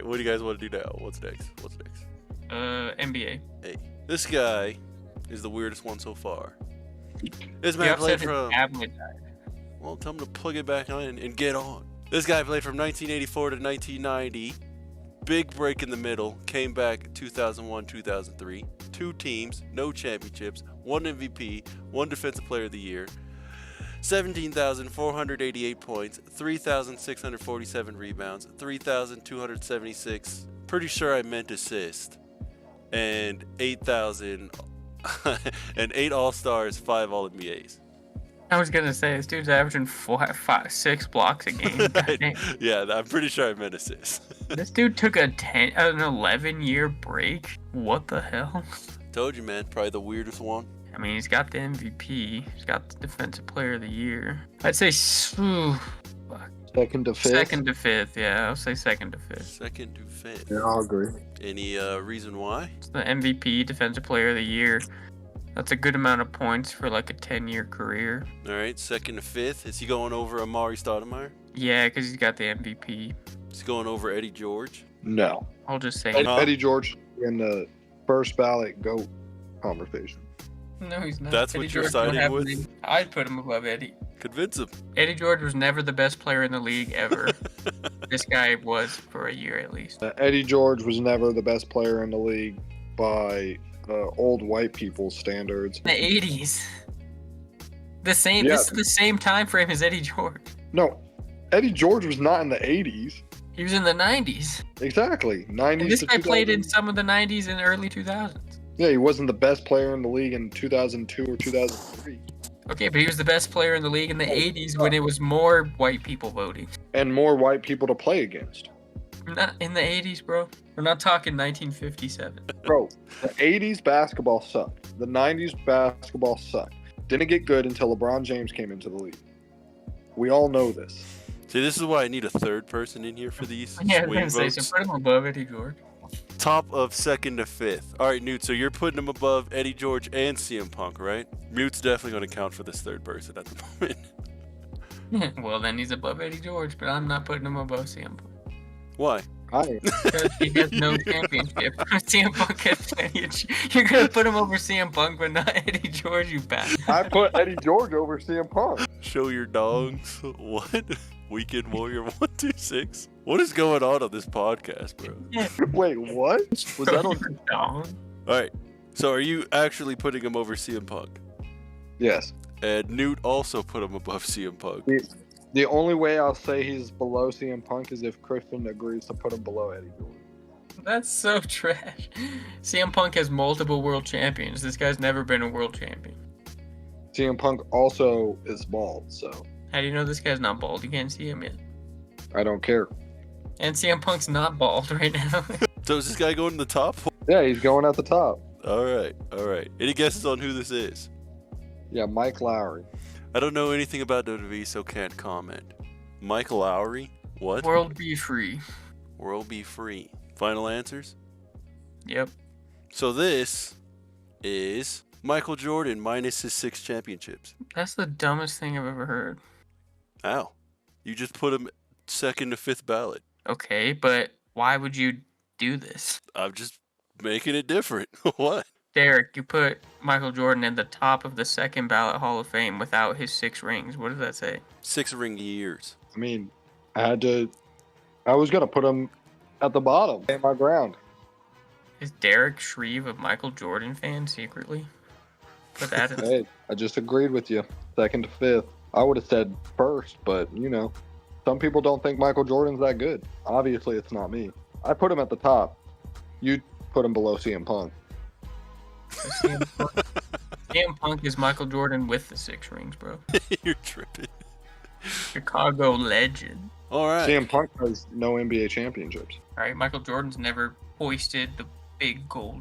right, what do you guys want to do now? What's next? NBA. Hey, this guy is the weirdest one so far. This man played from... Well, tell him to plug it back on and get on. This guy played from 1984 to 1990. Big break in the middle. Came back 2001, 2003. 2 teams, no championships, 1 MVP, 1 Defensive Player of the Year. 17,488 points, 3,647 rebounds, 3,276, pretty sure I meant assist, and 8,000, and 8 All-Stars, 5 All-NBAs. I was going to say, this dude's averaging 6 blocks a game. Yeah, I'm pretty sure I meant assist. This dude took an 11-year break? What the hell? Told you, man, probably the weirdest one. I mean, he's got the MVP. He's got the Defensive Player of the Year. I'd say second to fifth. Second to fifth, yeah. I'll say second to fifth. Second to fifth. Yeah, I'll agree. Any reason why? It's the MVP, Defensive Player of the Year. That's a good amount of points for like a 10-year career. All right, second to fifth. Is he going over Amari Stoudemire? Yeah, because he's got the MVP. Is he going over Eddie George? No. I'll just say Eddie George in the first ballot GOAT conversation. No, he's not. That's Eddie what you're siding with? I'd put him above Eddie. Convince him. Eddie George was never the best player in the league ever. This guy was for a year at least. Eddie George was never the best player in the league by old white people's standards. In the 80s. This is the same time frame as Eddie George. No, Eddie George was not in the 80s. He was in the 90s. Exactly. 90s. And this guy played in some of the 90s and early 2000s. Yeah, he wasn't the best player in the league in 2002 or 2003. Okay, but he was the best player in the league in the 80s when it was more white people voting. And more white people to play against. Not in the 80s, bro. We're not talking 1957. Bro, the 80s basketball sucked. The 90s basketball sucked. Didn't get good until LeBron James came into the league. We all know this. See, this is why I need a third person in here for these Yeah, I was swing going to say, votes. so put him above Eddie George. Top of second to fifth. All right, Newt, so you're putting him above Eddie George and CM Punk, right? Mute's definitely going to count for this third person at the moment. Well, then he's above Eddie George, but I'm not putting him above CM Punk. Why? Because he has no championship. CM Punk has plenty of You're going to put him over CM Punk, but not Eddie George, you bastard. I put Eddie George over CM Punk. Show your dogs. What? Weekend Warrior 126? What is going on this podcast, bro? Wait, what? Was that on? Dong? All right. So are you actually putting him over CM Punk? Yes. And Newt also put him above CM Punk. The only way I'll say he's below CM Punk is if Christian agrees to put him below Eddie George. That's so trash. CM Punk has multiple world champions. This guy's never been a world champion. CM Punk also is bald, so. How do you know this guy's not bald? You can't see him yet. I don't care. And CM Punk's not bald right now. So is this guy going to the top? Yeah, he's going at the top. All right. Any guesses on who this is? Yeah, Mike Lowry. I don't know anything about WWE, so can't comment. Mike Lowry? What? World be free. World be free. Final answers? Yep. So this is Michael Jordan minus his 6 championships. That's the dumbest thing I've ever heard. Ow. You just put him second to fifth ballot. Okay, but why would you do this? I'm just making it different. What? Derek, you put Michael Jordan at the top of the second ballot Hall of Fame without his 6 rings. What does that say? 6 ring years. I mean, I was going to put him at the bottom. Stand my ground. Is Derek Shreve a Michael Jordan fan secretly? Put that in. Hey, I just agreed with you. Second to fifth. I would have said first, but, some people don't think Michael Jordan's that good. Obviously, it's not me. I put him at the top. You put him below CM Punk. CM Punk is Michael Jordan with the 6 rings, bro. You're tripping. Chicago legend. All right. CM Punk has no NBA championships. All right, Michael Jordan's never hoisted the big gold